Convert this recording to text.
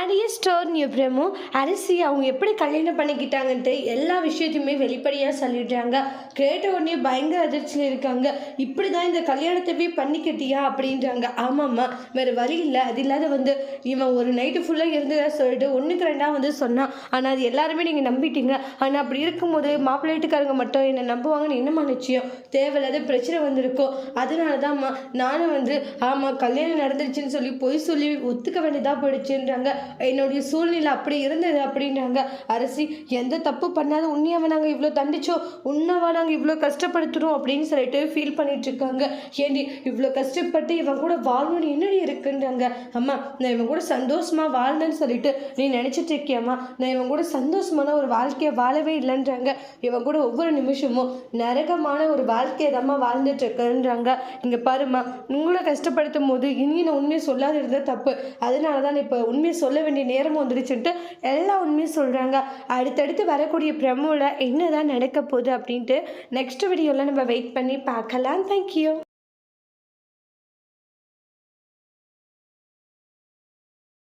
நிறைய ஸ்டோர் பிரமு அரிசி அவங்க எப்படி கல்யாணம் பண்ணிக்கிட்டாங்கன்ட்டு எல்லா விஷயத்தையுமே வெளிப்படையாக சொல்லிடுறாங்க. கேட்ட உடனே பயங்கர அதிர்ச்சியில் இருக்காங்க. இப்படி தான் இந்த கல்யாணத்தை பண்ணிக்கிட்டியா அப்படின்றாங்க. ஆமாம்மா, வேறு வழி இல்லை. அது இல்லாத இவன் ஒரு நைட்டு ஃபுல்லாக இருந்ததா சொல்லிட்டு ஒன்றுக்கு ரெண்டாக சொன்னான். ஆனால் அது எல்லாருமே நீங்கள் நம்பிட்டீங்க. ஆனால் அப்படி இருக்கும்போது மாப்பிள்ளை வீட்டுக்காரங்க மட்டும் என்னை நம்புவாங்கன்னு என்னம்மா நிச்சயம்? தேவையில்லாத பிரச்சனை வந்திருக்கோம். அதனால தான்மா நானும் ஆமாம் கல்யாணம் நடந்துருச்சுன்னு சொல்லி பொய் சொல்லி ஒத்துக்க வேண்டியதாக போயிடுச்சுன்றாங்க. என்னுடைய சூழ்நிலை அப்படி இருந்தது அப்படின்றாங்க. அரசி, எந்த தப்பு பண்ணாத உன்னையாவை நாங்கள் இவ்வளோ தண்டிச்சோம், உன்னவா நாங்கள் இவ்வளோ கஷ்டப்படுத்துகிறோம் அப்படின்னு சொல்லிட்டு ஃபீல் பண்ணிட்டு இருக்காங்க. ஏண்டி இவ்வளோ கஷ்டப்பட்டு இவன் கூட வாழணும்னு என்னடி இருக்குன்றாங்க. அம்மா, நான் இவன் கூட சந்தோஷமாக வாழ்ந்தேன்னு சொல்லிட்டு நீ நினச்சிட்டு இருக்கியம்மா. நான் இவன் கூட சந்தோஷமான ஒரு வாழ்க்கையை வாழவே இல்லைன்றாங்க. இவன் கூட ஒவ்வொரு நிமிஷமும் நரகமான ஒரு வாழ்க்கையை தாம்மா வாழ்ந்துட்டு இருக்கேன்றாங்க. இங்கே பாருமா, உங்களை கஷ்டப்படுத்தும் போது இனி நான் உண்மையை சொல்லாத இருந்தால் தப்பு. அதனால தான் இப்போ உண்மையை சொல்ல வேண்டிய நேரம் வந்துருச்சுன்ட்டு எல்லா உண்மையும் சொல்கிறாங்க. அடுத்தடுத்து வரக்கூடிய ப்ரமோவில் என்ன தான் நடக்க போகுது அப்படின்ட்டு நெக்ஸ்ட் வீடியோவில் நம்ம வெயிட் பண்ணி பார்க்கலாம். தேங்க்யூ.